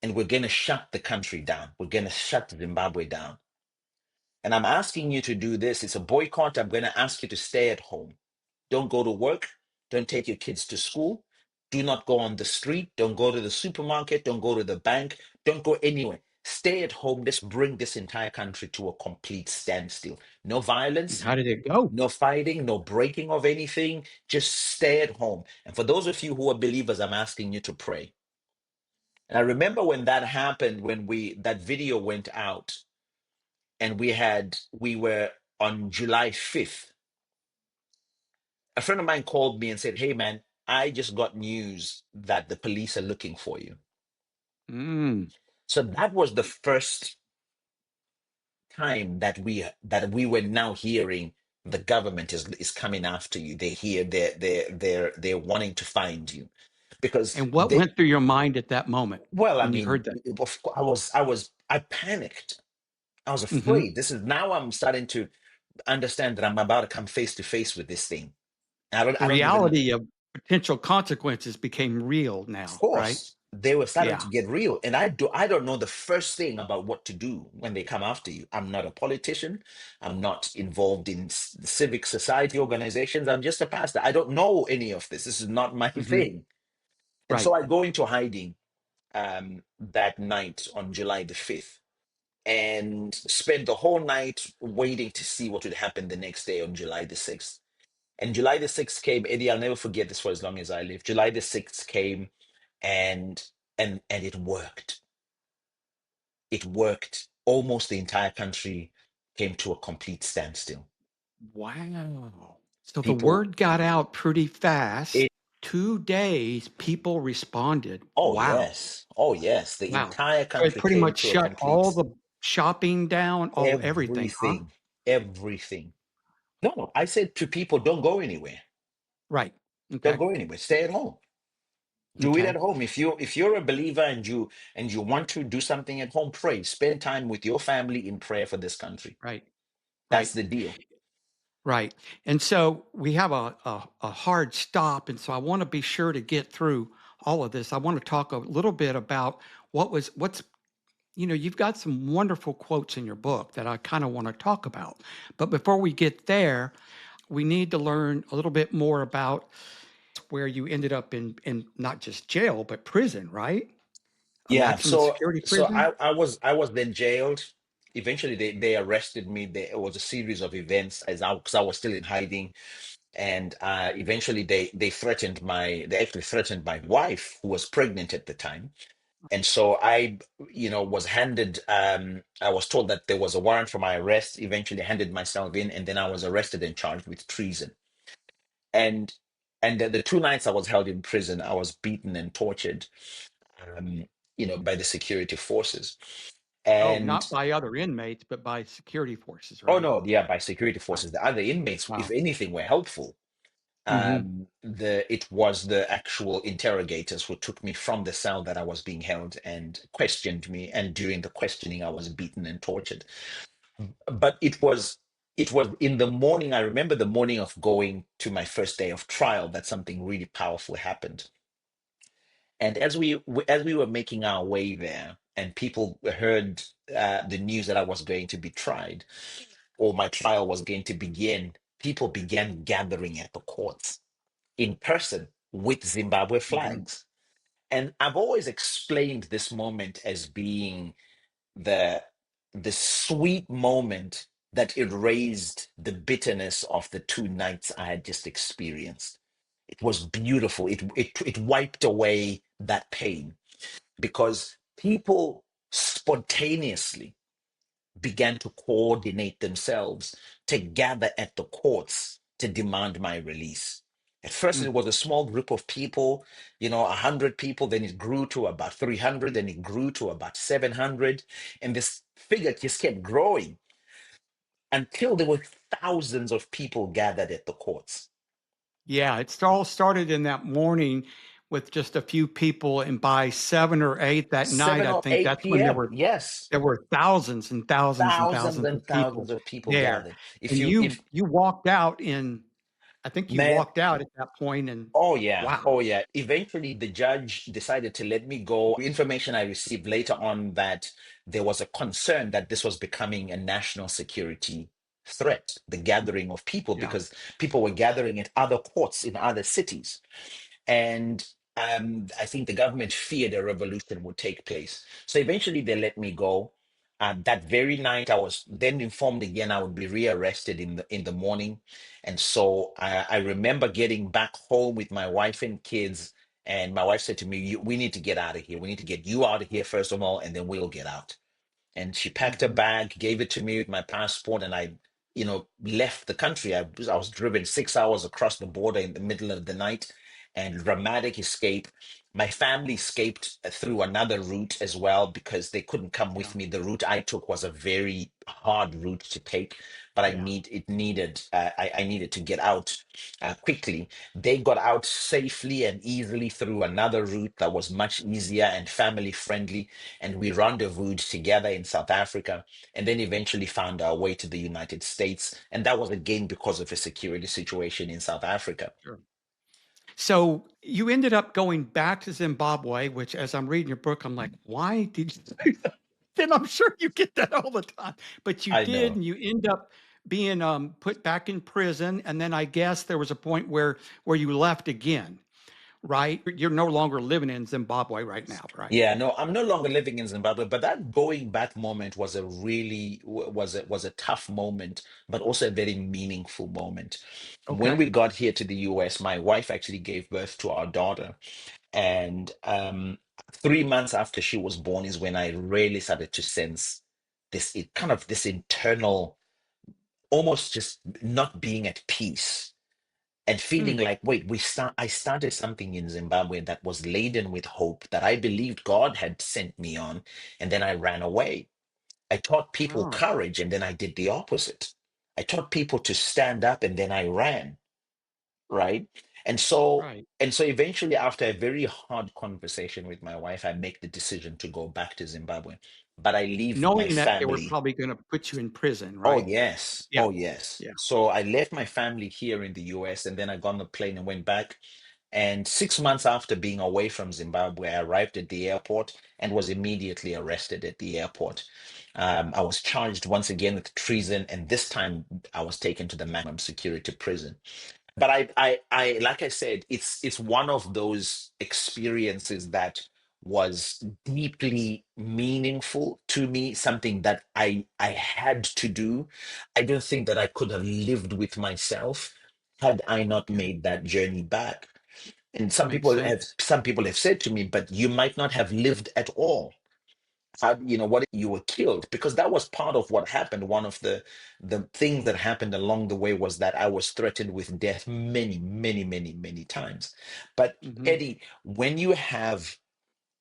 Speaker 2: And we're going to shut the country down. We're going to shut Zimbabwe down. And I'm asking you to do this. It's a boycott. I'm going to ask you to stay at home. Don't go to work. Don't take your kids to school. Do not go on the street. Don't go to the supermarket. Don't go to the bank. Don't go anywhere. Stay at home. Let's bring this entire country to a complete standstill. No
Speaker 1: And
Speaker 2: violence,
Speaker 1: how did it go?
Speaker 2: no fighting, no breaking of anything. Just stay at home. And for those of you who are believers, I'm asking you to pray. And I remember when that happened, when that video went out, and we were on July 5th. A friend of mine called me and said, "Hey man, I just got news that the police are looking for you."
Speaker 1: Mm.
Speaker 2: So that was the first time that we were now hearing the government is coming after you. They're wanting to find you because
Speaker 1: And what went through your mind at that moment
Speaker 2: well, I
Speaker 1: when you
Speaker 2: mean,
Speaker 1: heard that?
Speaker 2: I panicked. I was
Speaker 1: Hmm.
Speaker 2: afraid. This is now I'm starting to understand that I'm about to come face to face with this thing. I
Speaker 1: The
Speaker 2: don't even.
Speaker 1: reality of potential consequences became real
Speaker 2: Of
Speaker 1: now, right?
Speaker 2: course, they were starting
Speaker 1: Yeah.
Speaker 2: to get real, and I don't know the first thing about what to do when they come after you. I'm not a politician. I'm not involved in civic society organizations. I'm just a pastor. I don't know any of this. This is not my
Speaker 1: Hmm.
Speaker 2: thing. And
Speaker 1: Right.
Speaker 2: so I go into hiding that night on July the 5th and spent the whole night waiting to see what would happen the next day on July the 6th. And July the 6th came, Eddie, I'll never forget this for as long as I live. July the 6th came and and it worked. It worked. Almost the entire country came to a complete standstill.
Speaker 1: Wow. So the
Speaker 2: People,
Speaker 1: word got out pretty fast.
Speaker 2: it,
Speaker 1: 2 days, people responded.
Speaker 2: oh
Speaker 1: Wow.
Speaker 2: yes, oh yes, the
Speaker 1: Wow.
Speaker 2: entire
Speaker 1: So it
Speaker 2: country
Speaker 1: pretty
Speaker 2: came
Speaker 1: much
Speaker 2: to a
Speaker 1: shut all
Speaker 2: complete
Speaker 1: the shopping down, all everything, huh?
Speaker 2: everything, everything. No, I said to people, don't go anywhere.
Speaker 1: Right.
Speaker 2: Don't
Speaker 1: Okay.
Speaker 2: go anywhere. Stay at home. Do it at
Speaker 1: Okay.
Speaker 2: home. If you're a believer and you want to do something at home, pray. Spend time with your family in prayer for this country.
Speaker 1: Right.
Speaker 2: That's
Speaker 1: Right.
Speaker 2: the deal.
Speaker 1: Right. And so we have a hard stop. And so I want to be sure to get through all of this. I want to talk a little bit about what's, you've got some wonderful quotes in your book that I kind of want to talk about. But before we get there, we need to learn a little bit more about where you ended up in not just jail, but prison, right? A
Speaker 2: Yeah,
Speaker 1: maximum
Speaker 2: so
Speaker 1: security
Speaker 2: so I
Speaker 1: prison?
Speaker 2: I was I was then jailed. Eventually, they arrested me. It was a series of events because I was still in hiding, and eventually they actually threatened my wife who was pregnant at the time, and so I I was told that there was a warrant for my arrest. Eventually, I handed myself in, and then I was arrested and charged with treason. And the 2 nights I was held in prison, I was beaten and tortured um, by the security forces.
Speaker 1: Oh,
Speaker 2: And
Speaker 1: not by other inmates, but by security forces,
Speaker 2: oh
Speaker 1: right?
Speaker 2: no, yeah, by security
Speaker 1: Wow.
Speaker 2: forces. The other inmates, if
Speaker 1: Wow.
Speaker 2: anything, were helpful.
Speaker 1: Hmm.
Speaker 2: It was the actual interrogators who took me from the cell that I was being held and questioned me. And during the questioning, I was beaten and tortured. But it was in the morning. I remember the morning of going to my first day of trial that something really powerful happened. And as we were making our way there, and people heard the news that I was going to be tried, or my trial was going to begin, people began gathering at the courts in person with Zimbabwe
Speaker 1: Hmm.
Speaker 2: flags. And I've always explained this moment as being the the sweet moment that erased the bitterness of the 2 nights I had just experienced. It was beautiful. It wiped away that pain because people spontaneously began to coordinate themselves to gather at the courts to demand my release. At first, it was a small group of people, 100 people, then it grew to about 300, then it grew to about 700. And this figure just kept growing until there were thousands of people gathered at the courts.
Speaker 1: Yeah, it all started in that morning with just a few people, and by 7 or 8 that night,
Speaker 2: 7
Speaker 1: I
Speaker 2: or
Speaker 1: think
Speaker 2: 8
Speaker 1: that's when there
Speaker 2: p.m.
Speaker 1: were
Speaker 2: Yes,
Speaker 1: there were thousands and thousands and
Speaker 2: thousands
Speaker 1: thousands
Speaker 2: and
Speaker 1: of people
Speaker 2: thousands of people
Speaker 1: there.
Speaker 2: gathered. If
Speaker 1: And
Speaker 2: you,
Speaker 1: you
Speaker 2: if
Speaker 1: you walked out I think you
Speaker 2: man,
Speaker 1: walked out at that point, and
Speaker 2: oh yeah,
Speaker 1: wow.
Speaker 2: oh yeah. Eventually, the judge decided to let me go. Information I received later on that there was a concern that this was becoming a national security threat, the gathering of people,
Speaker 1: Yeah.
Speaker 2: because people were gathering at other courts in other cities. And I think the government feared a revolution would take place. So eventually they let me go. That very night, I was then informed again I would be rearrested in the morning. And so I remember getting back home with my wife and kids. And my wife said to me, "We need to get out of here. We need to get you out of here, first of all, and then we'll get out." And she packed a
Speaker 1: Hmm.
Speaker 2: bag, gave it to me with my passport, and I, left the country. I was driven 6 hours across the border in the middle of the night, and dramatic escape. My family escaped through another route as well because they couldn't come
Speaker 1: Yeah.
Speaker 2: with me. The route I took was a very hard route to take, but
Speaker 1: Yeah.
Speaker 2: I needed to get out quickly. They got out safely and easily through another route that was much easier and family friendly, and we rendezvoused together in South Africa, and then eventually found our way to the United States. And that was again because of a security situation in South Africa.
Speaker 1: Sure. So you ended up going back to Zimbabwe, which, as I'm reading your book, I'm like, why did you do that? And I'm sure you get that all the time, but you
Speaker 2: I
Speaker 1: did,
Speaker 2: know.
Speaker 1: and you end up being put back in prison. And then I guess there was a point where you left again, right? You're no longer living in Zimbabwe right now, right?
Speaker 2: Yeah, no, I'm no longer living in Zimbabwe, but that going back moment was a really was a tough moment, but also a very meaningful moment. When
Speaker 1: Okay.
Speaker 2: we got here to the US, my wife actually gave birth to our daughter, and 3 months after she was born is when I really started to sense kind of this internal, almost just not being at peace and feeling
Speaker 1: Hmm.
Speaker 2: like, wait, I started something in Zimbabwe that was laden with hope that I believed God had sent me on, and then I ran away. I taught people
Speaker 1: Oh,
Speaker 2: courage, and then I did the opposite. I taught people to stand up, and then I ran, right? And so
Speaker 1: right.
Speaker 2: and so eventually, after a very hard conversation with my wife, I make the decision to go back to Zimbabwe. But I leave my
Speaker 1: Knowing that they were
Speaker 2: family.
Speaker 1: probably going to put you in prison,
Speaker 2: Oh
Speaker 1: right?
Speaker 2: yes.
Speaker 1: Yeah.
Speaker 2: Oh yes.
Speaker 1: Yeah.
Speaker 2: So I left my family here in the US, and then I got on the plane and went back. And 6 months after being away from Zimbabwe, I arrived at the airport and was immediately arrested at the airport. I was charged once again with treason, and this time I was taken to the maximum security prison. But like I said, it's one of those experiences that was deeply meaningful to me, something that I had to do. I don't think that I could have lived with myself had I not
Speaker 1: Okay.
Speaker 2: made that journey back. And
Speaker 1: Makes sense.
Speaker 2: some people have said to me, but you might not have lived at all. How, what if you were killed? Because that was part of what happened. One of the things that happened along the way was that I was threatened with death many, many, many, many times. But
Speaker 1: Hmm.
Speaker 2: Eddie, when you have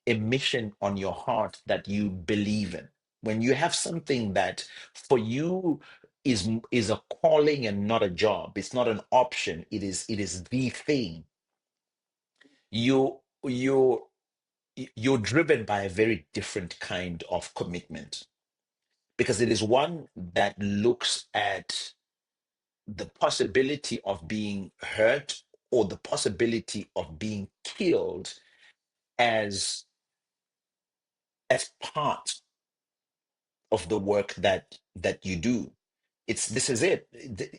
Speaker 2: a mission on your heart that you believe in, when you have something that for you is a calling and not a job, it's not an option, it is the thing. You you're driven by a very different kind of commitment, because it is one that looks at the possibility of being hurt or the possibility of being killed as part of the work that you do. This is it.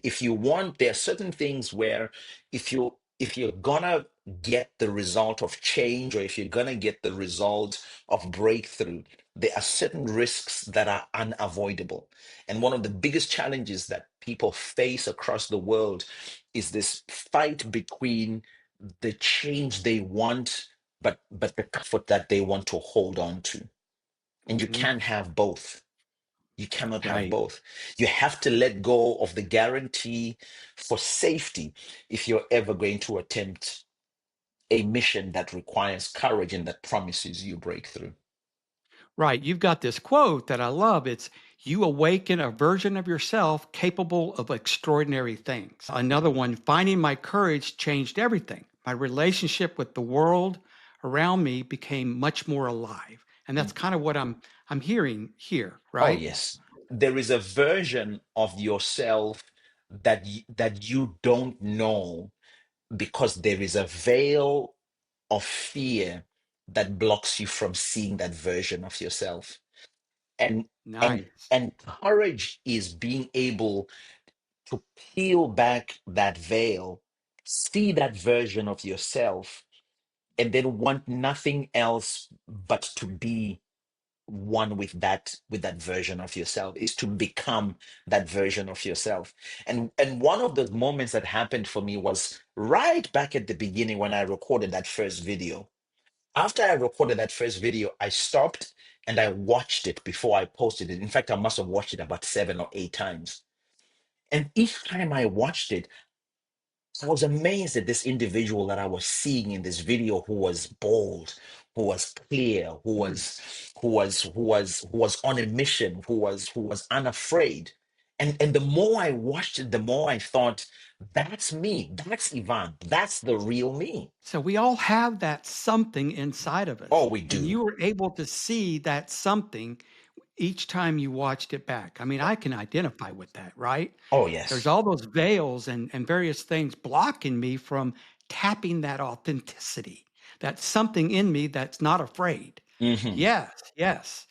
Speaker 2: If you want, there are certain things where if you're gonna get the result of change, or if you're gonna get the result of breakthrough, there are certain risks that are unavoidable. And one of the biggest challenges that people face across the world is this fight between the change they want, but the comfort that they want to hold on to. And you
Speaker 1: Hmm.
Speaker 2: can't have both. You cannot have
Speaker 1: Right.
Speaker 2: both. You have to let go of the guarantee for safety if you're ever going to attempt a mission that requires courage and that promises you breakthrough.
Speaker 1: Right. You've got this quote that I love. It's you awaken a version of yourself capable of extraordinary things. Another one, finding my courage changed everything. My relationship with the world around me became much more alive. And that's
Speaker 2: Mm.
Speaker 1: kind of what I'm hearing here,
Speaker 2: Oh,
Speaker 1: right?
Speaker 2: yes. There is a version of yourself that you don't know, because there is a veil of fear that blocks you from seeing that version of yourself. And and
Speaker 1: Nice.
Speaker 2: and courage is being able to peel back that veil, see that version of yourself, and then want nothing else but to be one with that version of yourself, is to become that version of yourself. And one of the moments that happened for me was right back at the beginning when I recorded that first video. After I recorded that first video, I stopped and I watched it before I posted it. In fact, I must have watched it about 7 or 8 times. And each time I watched it, I was amazed at this individual that I was seeing in this video, who was bold, who was clear, who was on a mission, who was unafraid. And the more I watched it, the more I thought, that's me, that's Ivan, that's the real me.
Speaker 1: So we all have that something inside of
Speaker 2: Oh,
Speaker 1: us,
Speaker 2: we
Speaker 1: and
Speaker 2: do.
Speaker 1: you were able to see that something each time you watched it back. I mean, I can identify with that, right?
Speaker 2: Oh,
Speaker 1: There's
Speaker 2: yes.
Speaker 1: all those veils and various things blocking me from tapping that authenticity, that something in me that's not afraid.
Speaker 2: Hmm.
Speaker 1: Yes, yes.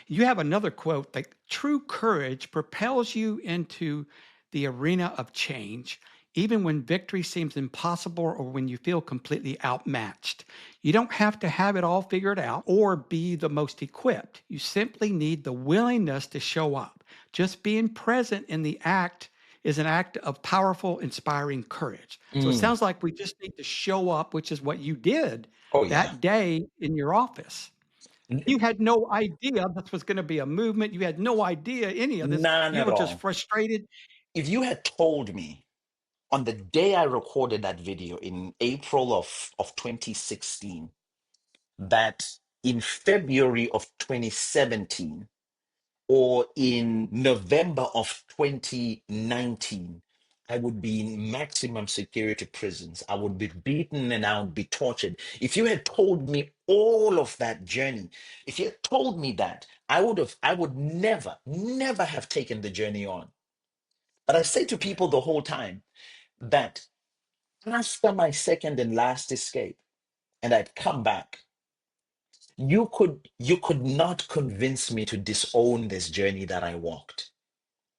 Speaker 1: You have another quote that true courage propels you into the arena of change, even when victory seems impossible or when you feel completely outmatched. You don't have to have it all figured out or be the most equipped. You simply need the willingness to show up. Just being present in the act is an act of powerful, inspiring courage. So it
Speaker 2: Mm.
Speaker 1: sounds like we just need to show up, which is what you did
Speaker 2: Oh, yeah.
Speaker 1: that day in your office. You had no idea this was gonna be a movement. You had no idea any of this.
Speaker 2: None
Speaker 1: You
Speaker 2: at
Speaker 1: were just
Speaker 2: all.
Speaker 1: frustrated.
Speaker 2: If you had told me on the day I recorded that video in April of 2016, that in February of 2017 or in November of 2019, I would be in maximum security prisons. I would be beaten and I would be tortured. If you had told me all of that journey, if you had told me that, I would never have taken the journey on. But I say to
Speaker 1: Yeah,
Speaker 2: people the whole time that after my second and last escape, and I'd come back, you could not convince me to disown this journey that I walked.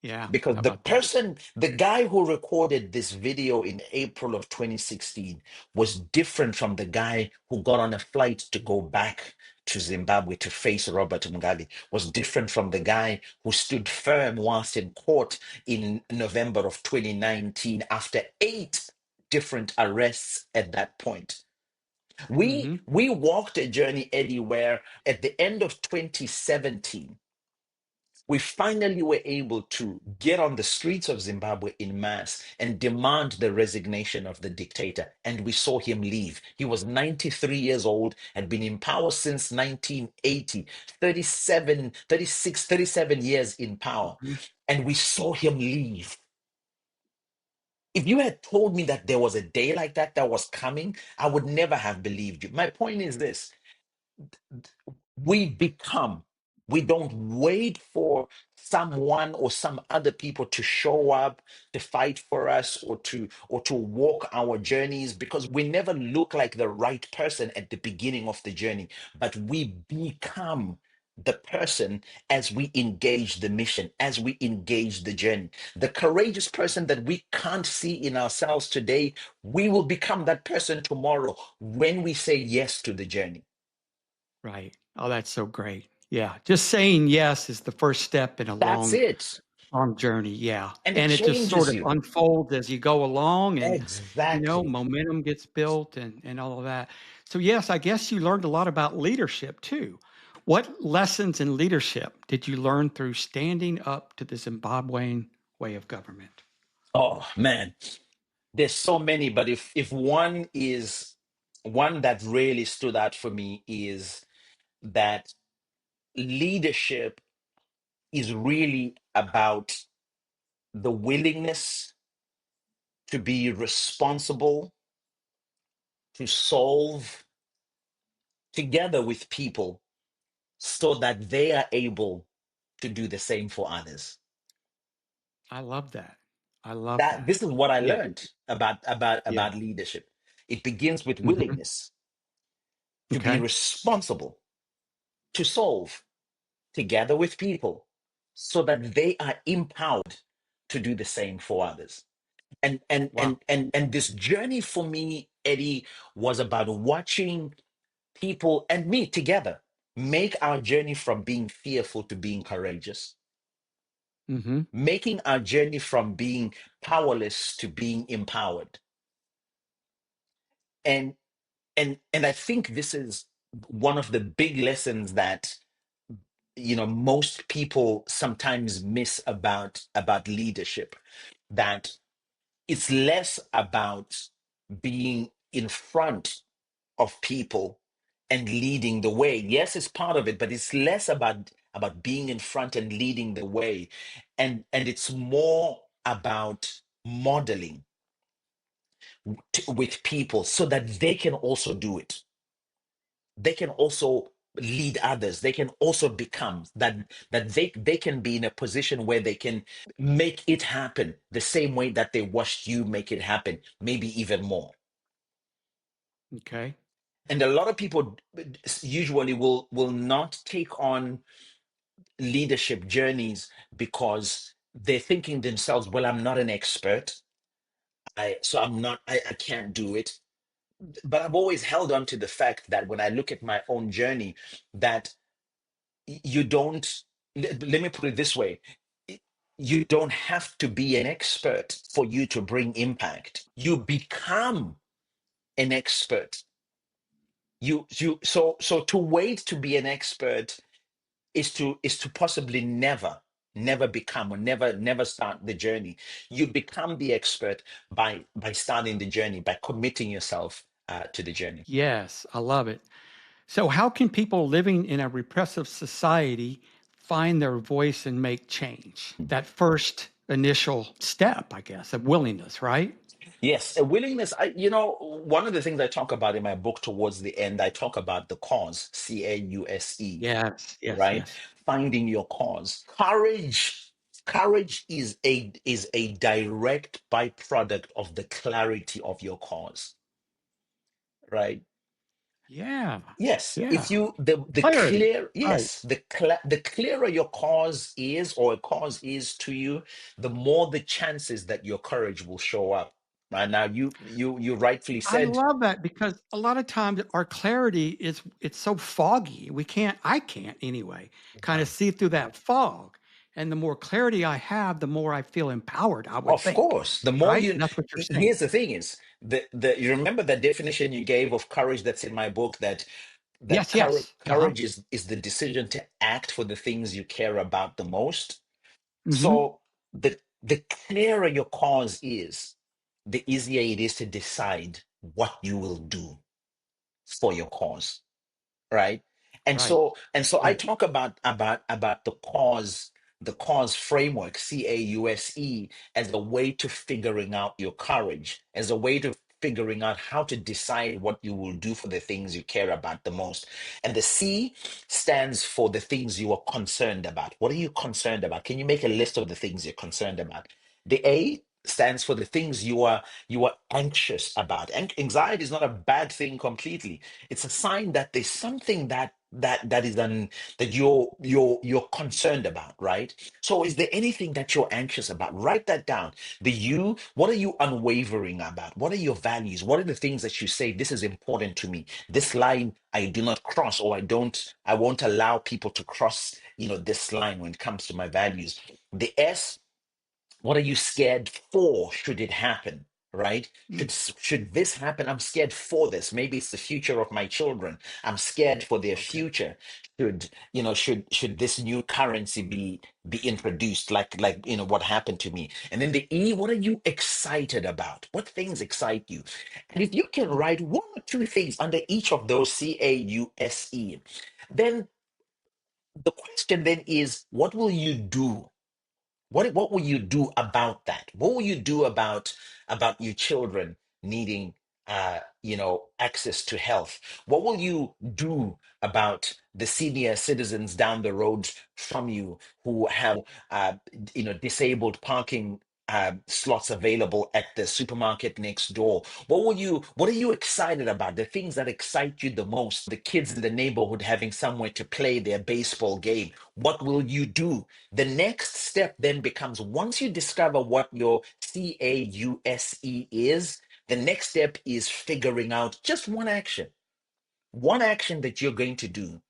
Speaker 1: yeah.
Speaker 2: Because
Speaker 1: How about that?
Speaker 2: the guy who recorded this video in April of 2016 was different from the guy who got on a flight to go back to Zimbabwe to face Robert Mugabe, was different from the guy who stood firm whilst in court in November of 2019 after 8 different arrests at that point.
Speaker 1: Mhm.
Speaker 2: We walked a journey, Eddie, where at the end of 2017, we finally were able to get on the streets of Zimbabwe in mass and demand the resignation of the dictator. And we saw him leave. He was 93 years old, had been in power since 1980, 37, 36, 37 years in power.
Speaker 1: Mhm.
Speaker 2: And we saw him leave. If you had told me that there was a day like that that was coming, I would never have believed you. My point is this: we become. We don't wait for someone or some other people to show up to fight for us or to walk our journeys, because we never look like the right person at the beginning of the journey, but we become the person as we engage the mission, as we engage the journey. The courageous person that we can't see in ourselves today, we will become that person tomorrow when we say yes to the journey.
Speaker 1: Right. Oh, that's so great. Yeah, just saying yes is the first step in a
Speaker 2: That's it.
Speaker 1: long journey, yeah,
Speaker 2: And it
Speaker 1: and it just sort
Speaker 2: changes
Speaker 1: of
Speaker 2: you.
Speaker 1: unfolds as you go along and,
Speaker 2: Exactly.
Speaker 1: momentum gets built and all of that. So, yes, I guess you learned a lot about leadership too. What lessons in leadership did you learn through standing up to the Zimbabwean way of government?
Speaker 2: Oh man, there's so many, but if one is one that really stood out for me is that leadership is really about the willingness to be responsible, to solve together with people so that they are able to do the same for others.
Speaker 1: I love that. I love
Speaker 2: That
Speaker 1: that.
Speaker 2: this is what I
Speaker 1: Yeah,
Speaker 2: learned
Speaker 1: yeah.
Speaker 2: about leadership. It begins with
Speaker 1: Mhm.
Speaker 2: willingness to be
Speaker 1: Okay.
Speaker 2: responsible, to solve together with people so that they are empowered to do the same for others. And
Speaker 1: Wow.
Speaker 2: this journey for me, Eddie, was about watching people and me together make our journey from being fearful to being courageous,
Speaker 1: Mm-hmm.
Speaker 2: making our journey from being powerless to being empowered. And and I think this is one of the big lessons that most people sometimes miss about leadership, that it's less about being in front of people and leading the way. Yes, it's part of it, but it's less about being in front and leading the way, and it's more about modeling with people so that they can also do it. They can also lead others. They can also become that they can be in a position where they can make it happen the same way that they watched you make it happen, maybe even more.
Speaker 1: Okay.
Speaker 2: And a lot of people usually will not take on leadership journeys because they're thinking themselves, well, I'm not an expert, so I can't do it. But I've always held on to the fact that when I look at my own journey, that you don't, let me put it this way, you don't have to be an expert for you to bring impact. You become an expert. So to wait to be an expert is to possibly never become, or never start the journey. You become the expert by starting the journey, by committing yourself to the journey.
Speaker 1: Yes, I love it. So, how can people living in a repressive society find their voice and make change? That first initial step, I guess, of willingness, right?
Speaker 2: Yes, a willingness. One of the things I talk about in my book towards the end, I talk about the cause, cause,
Speaker 1: Yes, yes,
Speaker 2: right?
Speaker 1: yes.
Speaker 2: Finding your cause. Courage is a direct byproduct of the clarity of your cause, right?
Speaker 1: Yeah,
Speaker 2: Yes, if
Speaker 1: yeah.
Speaker 2: you the
Speaker 1: Clarity.
Speaker 2: clear
Speaker 1: Right.
Speaker 2: yes the clearer your cause is, or a cause is to you, the more the chances that your courage will show up. Right now, you rightfully
Speaker 1: I
Speaker 2: said.
Speaker 1: love that because a lot of times our clarity is it's so foggy. I can't anyway, kind of see through that fog. And the more clarity I have, the more I feel empowered, I would
Speaker 2: Of
Speaker 1: think.
Speaker 2: course, the more
Speaker 1: Right?
Speaker 2: you.
Speaker 1: And that's what you're saying.
Speaker 2: Here's the thing: is the you remember that definition you gave of courage that's in my book, that
Speaker 1: Yes, yes. Uh-huh.
Speaker 2: courage is the decision to act for the things you care about the most.
Speaker 1: Hmm.
Speaker 2: So the clearer your cause is, the easier it is to decide what you will do for your cause, right? and
Speaker 1: Right.
Speaker 2: so and so I
Speaker 1: Right.
Speaker 2: talk about the cause framework, cause, as a way to figuring out your courage, as a way to figuring out how to decide what you will do for the things you care about the most. And the C stands for the things you are concerned about. What are you concerned about? Can you make a list of the things you're concerned about? The A stands for the things you are anxious about. And anxiety is not a bad thing completely. It's a sign that there's something that you're concerned about, right? So is there anything that you're anxious about? Write that down. What are you unwavering about? What are your values? What are the things that you say, this is important to me, this line I do not cross, or I won't allow people to cross, this line when it comes to my values. The S, what are you scared for should it happen, right?
Speaker 1: Mm.
Speaker 2: Should this happen? I'm scared for this. Maybe it's the future of my children. I'm scared for their
Speaker 1: Okay.
Speaker 2: future. Should this new currency be introduced, like what happened to me? And then the E, what are you excited about? What things excite you? And if you can
Speaker 1: Mm.
Speaker 2: write one or two things under each of those, cause, then the question then is, what will you do? What will you do about that? What will you do about your children needing access to health? What will you do about the senior citizens down the road from you who have disabled parking slots available at the supermarket next door? What are you excited about? The things that excite you the most, the kids in the neighborhood having somewhere to play their baseball game. What will you do? The next step then becomes, once you discover what your cause is, The next step is figuring out just one action that you're going to do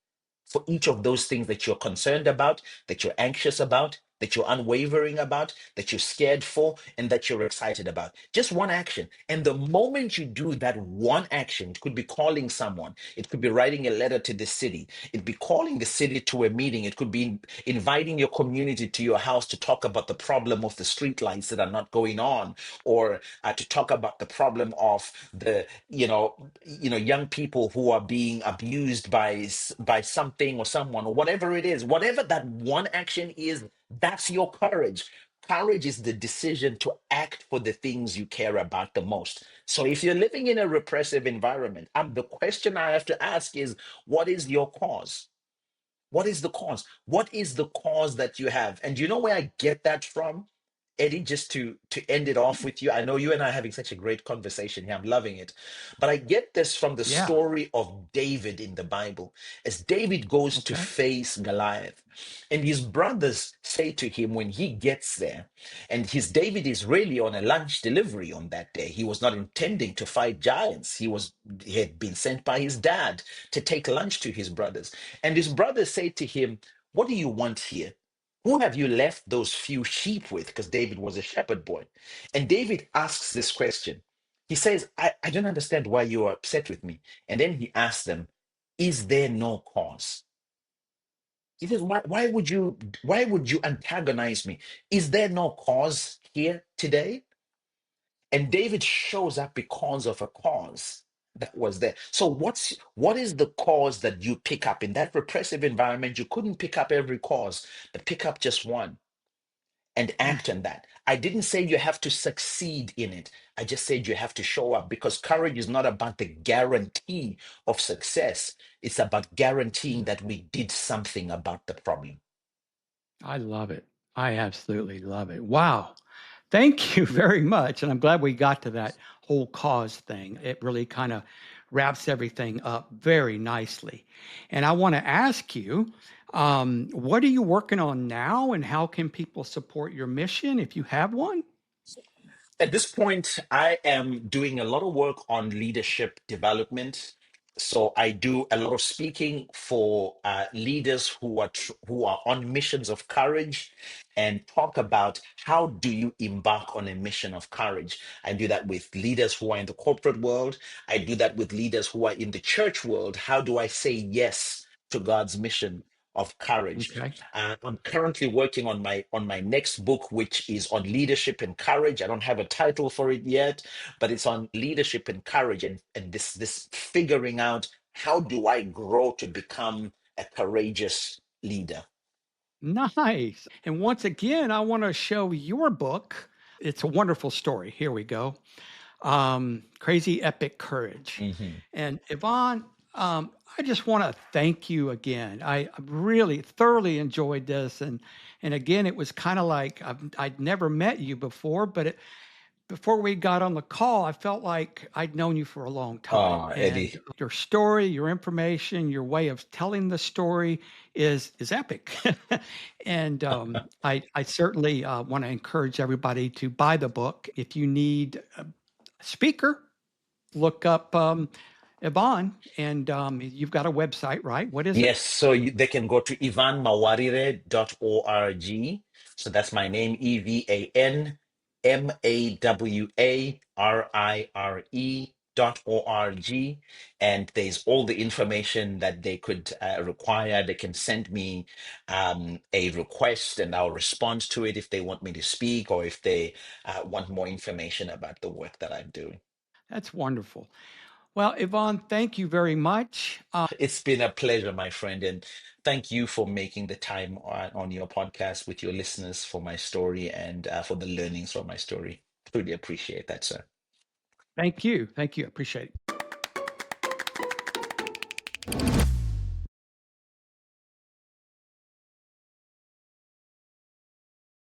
Speaker 2: for each of those things that you're concerned about, that you're anxious about, that you're unwavering about, that you're scared for, and that you're excited about. Just one action. And the moment you do that one action, it could be calling someone, it could be writing a letter to the city, it could be calling the city to a meeting, it could be inviting your community to your house to talk about the problem of the street lights that are not going on, or to talk about the problem of the young people who are being abused by something or someone or whatever it is, whatever that one action is. That's your courage. Courage is the decision to act for the things you care about the most. So if you're living in a repressive environment, the question I have to ask is, what is your cause? What is the cause? What is the cause that you have? And do you know where I get that from? Eddie, just to end it off with you. I know you and I are having such a great conversation here. I'm loving it. But I get this from the
Speaker 1: Yeah.
Speaker 2: story of David in the Bible. As David goes to
Speaker 1: Okay.
Speaker 2: face Goliath, and his brothers say to him when he gets there, and his David is really on a lunch delivery on that day. He was not intending to fight giants. He had been sent by his dad to take lunch to his brothers. And his brothers say to him, "What do you want here? Who have you left those few sheep with?" Because David was a shepherd boy. And David asks this question. He says, I don't understand why you are upset with me. And then he asks them, "Is there no cause?" He says, why would you antagonize me? Is there no cause here today? And David shows up because of a cause that was there. So what is the cause that you pick up in that repressive environment? You couldn't pick up every cause, but pick up just one and
Speaker 1: Mm.
Speaker 2: act on that. I didn't say you have to succeed in it. I just said you have to show up, because courage is not about the guarantee of success. It's about guaranteeing that we did something about the problem.
Speaker 1: I love it. I absolutely love it. Wow. Thank you very much. And I'm glad we got to that whole cause thing. It really kind of wraps everything up very nicely. And I want to ask you, what are you working on now and how can people support your mission if you have one?
Speaker 2: At this point, I am doing a lot of work on leadership development. So I do a lot of speaking for leaders who are on missions of courage, and talk about how do you embark on a mission of courage. I do that with leaders who are in the corporate world. I do that with leaders who are in the church world. How do I say yes to God's mission of courage?
Speaker 1: Okay.
Speaker 2: I'm currently working on my next book, which is on leadership and courage. I don't have a title for it yet, but it's on leadership and courage, and this figuring out, how do I grow to become a courageous leader?
Speaker 1: Nice. And once again, I want to show your book. It's a wonderful story. Here we go. Crazy Epic Courage.
Speaker 2: Hmm.
Speaker 1: And Yvonne, I just want to thank you again. I really thoroughly enjoyed this, and again, it was kind of like I'd never met you before, but before we got on the call, I felt like I'd known you for a long time.
Speaker 2: Oh,
Speaker 1: And
Speaker 2: Eddie.
Speaker 1: your story, your information, your way of telling the story is epic. And I certainly want to encourage everybody to buy the book. If you need a speaker, look up Yvonne, and you've got a website, right? What is it?
Speaker 2: Yes, so they can go to ivanmawarire.org. So that's my name, EvanMawarire.org. And there's all the information that they could require. They can send me a request, and I'll respond to it if they want me to speak, or if they want more information about the work that I'm doing.
Speaker 1: That's wonderful. Well, Yvonne, thank you very much.
Speaker 2: It's been a pleasure, my friend, and thank you for making the time on your podcast with your listeners for my story, and for the learnings from my story. Truly appreciate that, sir.
Speaker 1: Thank you. Thank you. I appreciate it.